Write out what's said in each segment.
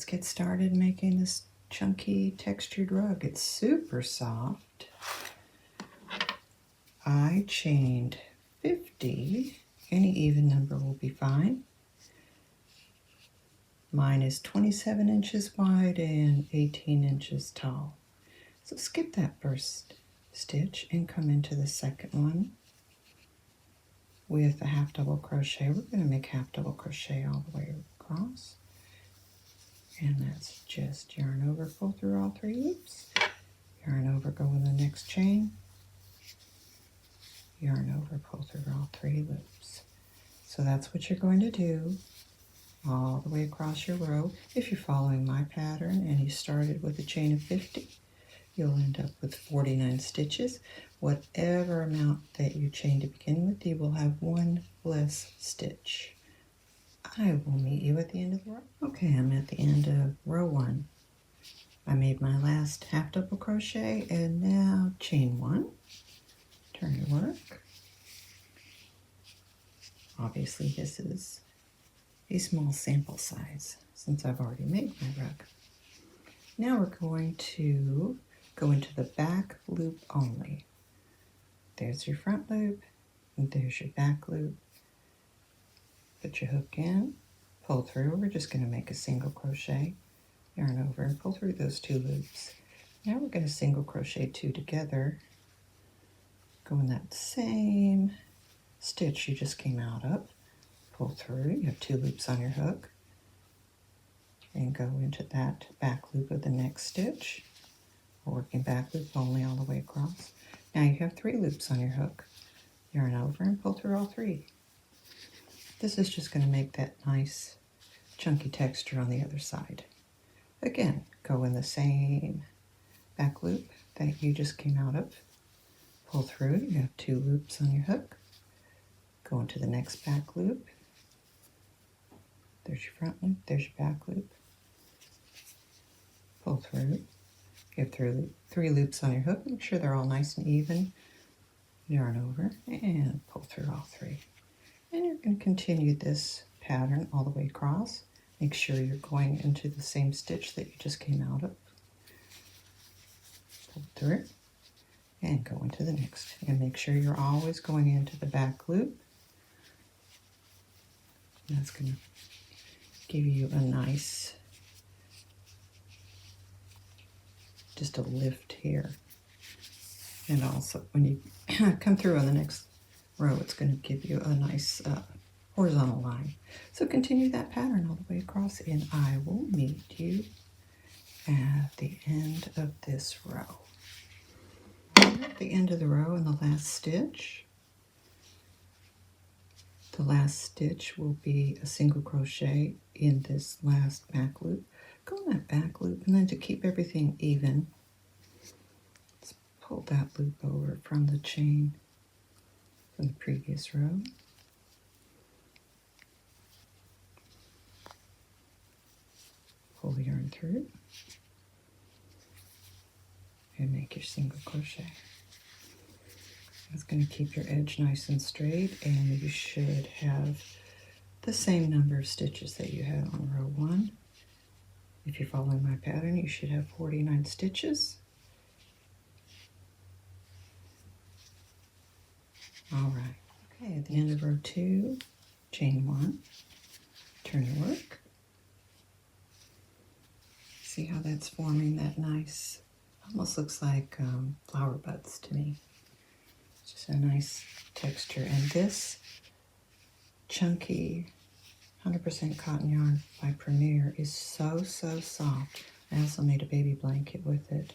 Let's get started making this chunky textured rug. It's super soft. I chained 50. Any even number will be fine. Mine is 27 inches wide and 18 inches tall. So skip that first stitch and come into the second one with a half double crochet. We're going to make half double crochet all the way across. And that's just yarn over, pull through all 3 loops, yarn over, go in the next chain, yarn over, pull through all 3 loops. So that's what you're going to do all the way across your row. If you're following my pattern and you started with a chain of 50, you'll end up with 49 stitches. Whatever amount that you chain to begin with, you will have 1 less stitch. I will meet you at the end of the row. Okay, I'm at the end of row 1. I made my last half double crochet and now chain 1, turn your work. Obviously this is a small sample size since I've already made my rug. Now we're going to go into the back loop only. There's your front loop and there's your back loop. Put your hook in, pull through. We're just going to make a single crochet, yarn over and pull through those 2 loops. Now we're going to single crochet 2 together, go in that same stitch you just came out of, pull through. You have 2 loops on your hook and go into that back loop of the next stitch, working back loop only all the way across. Now you have 3 loops on your hook, yarn over and pull through all 3. This is just going to make that nice chunky texture on the other side. Again, go in the same back loop that you just came out of, pull through. You have 2 loops on your hook, go into the next back loop. There's your front loop, there's your back loop, pull through. You have 3 loops on your hook, make sure they're all nice and even, yarn over and pull through all 3. And you're going to continue this pattern all the way across. Make sure you're going into the same stitch that you just came out of. Pull through and go into the next. And make sure you're always going into the back loop. That's going to give you a nice, just a lift here. And also when you come through on the next row, it's going to give you a nice horizontal line. So continue that pattern all the way across and I will meet you at the end of this row. At the end of the row in the last stitch. The last stitch will be a single crochet in this last back loop. Go in that back loop and then to keep everything even, let's pull that loop over from the chain from the previous row. Pull the yarn through and make your single crochet. It's going to keep your edge nice and straight and you should have the same number of stitches that you had on row 1. If you're following my pattern, you should have 49 stitches. All right. Okay, at the end of row 2, chain 1, turn your work. See how that's forming that nice, almost looks like flower buds to me. It's just a nice texture. And this chunky 100% cotton yarn by Premier is so soft. I also made a baby blanket with it.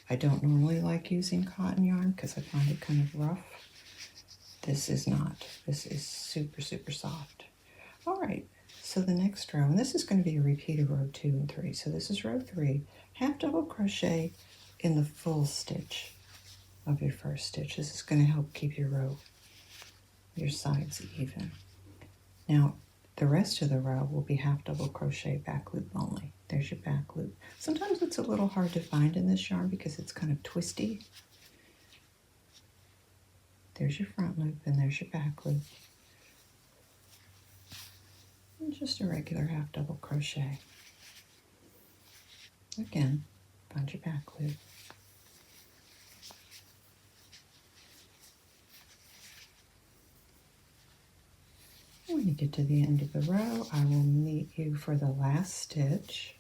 I don't normally like using cotton yarn because I find it kind of rough. This is not. This is super soft. All right, So the next row, and this is going to be a repeat of row 2 and 3. So this is row 3, half double crochet in the full stitch of your first stitch. This is going to help keep your sides even. Now the rest of the row will be half double crochet back loop only. There's your back loop. Sometimes it's a little hard to find in this yarn because it's kind of twisty. There's your front loop and there's your back loop. And just a regular half double crochet. Again, find your back loop. When you get to the end of the row, I will meet you for the last stitch.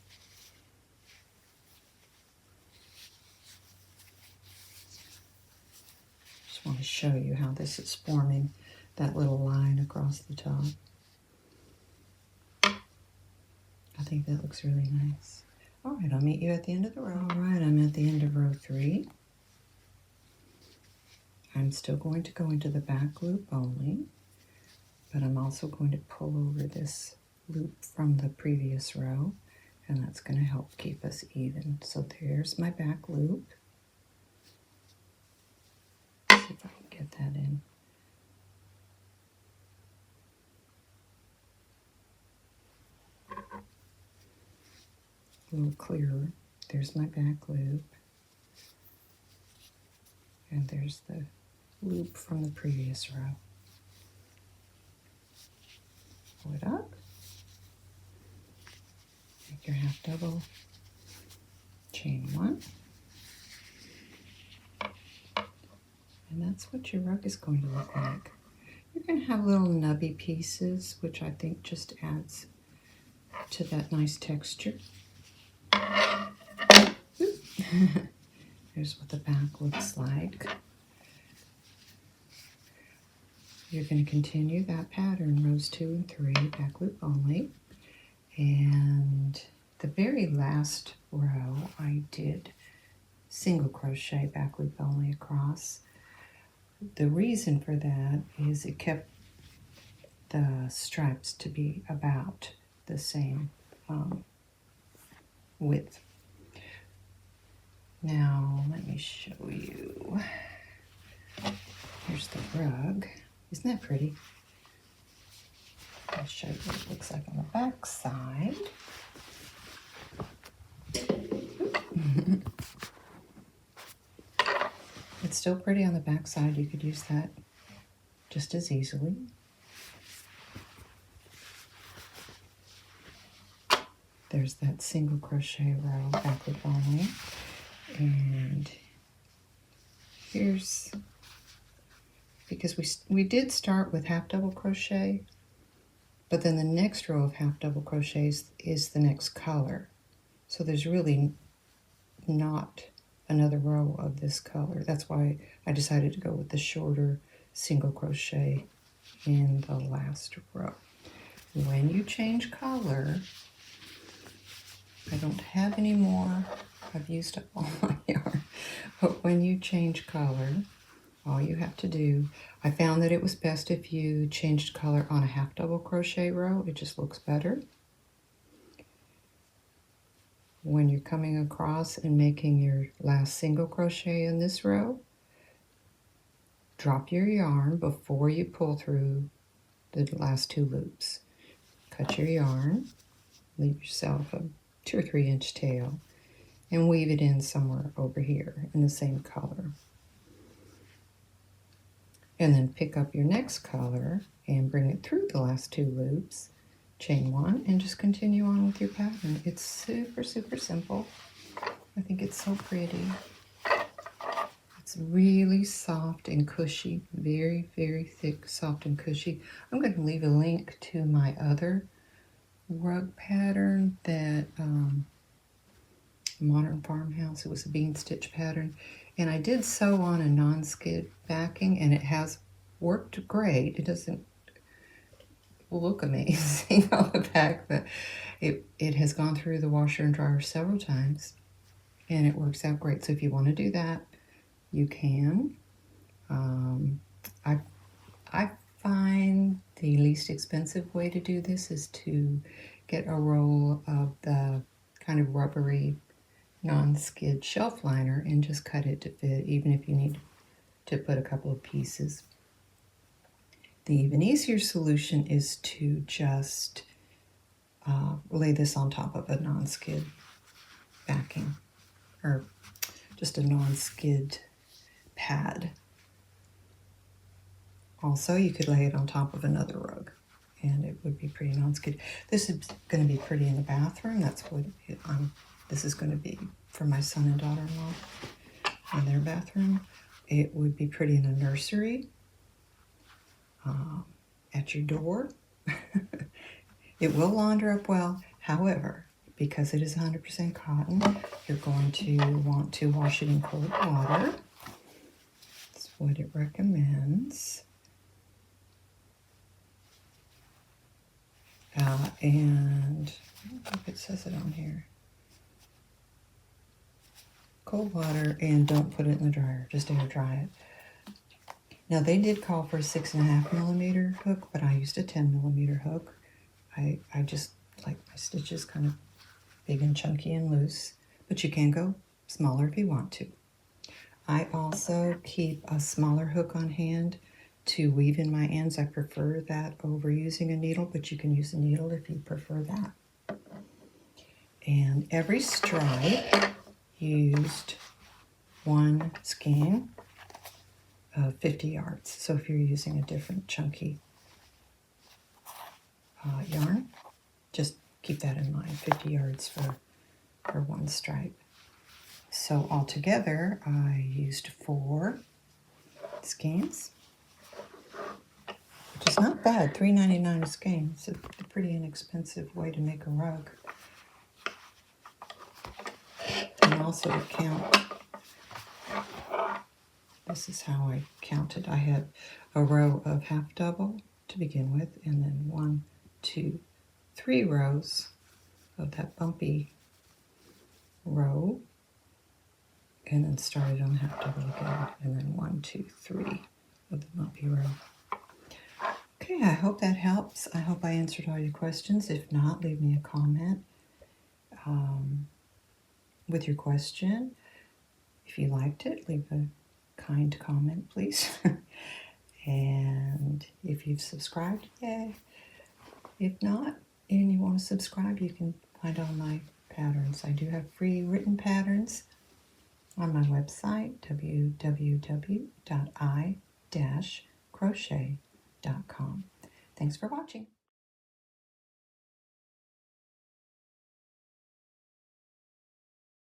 Just want to show you how this is forming that little line across the top. I think that looks really nice. All right, I'll meet you at the end of the row. All right, I'm at the end of row 3. I'm still going to go into the back loop only, but I'm also going to pull over this loop from the previous row, and that's going to help keep us even. So there's my back loop. Let's see if I can get that in. A little clearer. There's my back loop. And there's the loop from the previous row. Pull it up. Make your half double. Chain 1. And that's what your rug is going to look like. You're going to have little nubby pieces, which I think just adds to that nice texture. Here's what the back looks like. You're going to continue that pattern, rows 2 and 3, back loop only. And the very last row, I did single crochet back loop only across. The reason for that is it kept the stripes to be about the same width. Now, let me show you. Here's the rug. Isn't that pretty? I'll show you what it looks like on the back side. It's still pretty on the back side. You could use that just as easily. There's that single crochet row, back loop only. And here's, because we did start with half double crochet, but then the next row of half double crochets is the next color. So there's really not another row of this color. That's why I decided to go with the shorter single crochet in the last row. When you change color, I don't have any more. I've used up all my yarn. But when you change color, all you have to do, I found that it was best if you changed color on a half double crochet row. It just looks better. When you're coming across and making your last single crochet in this row, drop your yarn before you pull through the last 2 loops. Cut your yarn, leave yourself a 2 or 3 inch tail, and weave it in somewhere over here in the same color. And then pick up your next color and bring it through the last 2 loops, chain 1, and just continue on with your pattern. It's super, super simple. I think it's so pretty. It's really soft and cushy, very, very thick, soft and cushy. I'm going to leave a link to my other rug pattern that Modern Farmhouse. It was a bean stitch pattern, and I did sew on a non-skid backing, and it has worked great. It doesn't look amazing on the back, but it has gone through the washer and dryer several times, and it works out great. So if you want to do that, you can. I find the least expensive way to do this is to get a roll of the kind of rubbery non-skid shelf liner and just cut it to fit, even if you need to put a couple of pieces. The even easier solution is to just lay this on top of a non-skid backing, or just a non-skid pad. Also, you could lay it on top of another rug and it would be pretty non-skid. This is going to be pretty in the bathroom. That's what this is going to be for my son and daughter-in-law in their bathroom. It would be pretty in a nursery, at your door. It will launder up well. However, because it is 100% cotton, you're going to want to wash it in cold water. That's what it recommends. And I don't know if it says it on here. Cold water, and don't put it in the dryer. Just air dry it. Now they did call for a 6.5 millimeter hook, but I used a 10 millimeter hook. I just like my stitches kind of big and chunky and loose, but you can go smaller if you want to. I also keep a smaller hook on hand to weave in my ends. I prefer that over using a needle, but you can use a needle if you prefer that. And every stripe used one skein of 50 yards. So if you're using a different chunky yarn, just keep that in mind, 50 yards for one stripe. So altogether, I used 4 skeins, which is not bad, $3.99 a skein. It's a pretty inexpensive way to make a rug. And also to count, this is how I counted. I had a row of half double to begin with, and then 1, 2, 3 rows of that bumpy row, and then started on half double again, and then 1, 2, 3 of the bumpy row. Okay, I hope that helps. I hope I answered all your questions. If not, leave me a comment with your question. If you liked it, leave a kind comment, please. And if you've subscribed, yay. If not, and you want to subscribe, you can find all my patterns. I do have free written patterns on my website, www.I-crochet.com. Thanks for watching.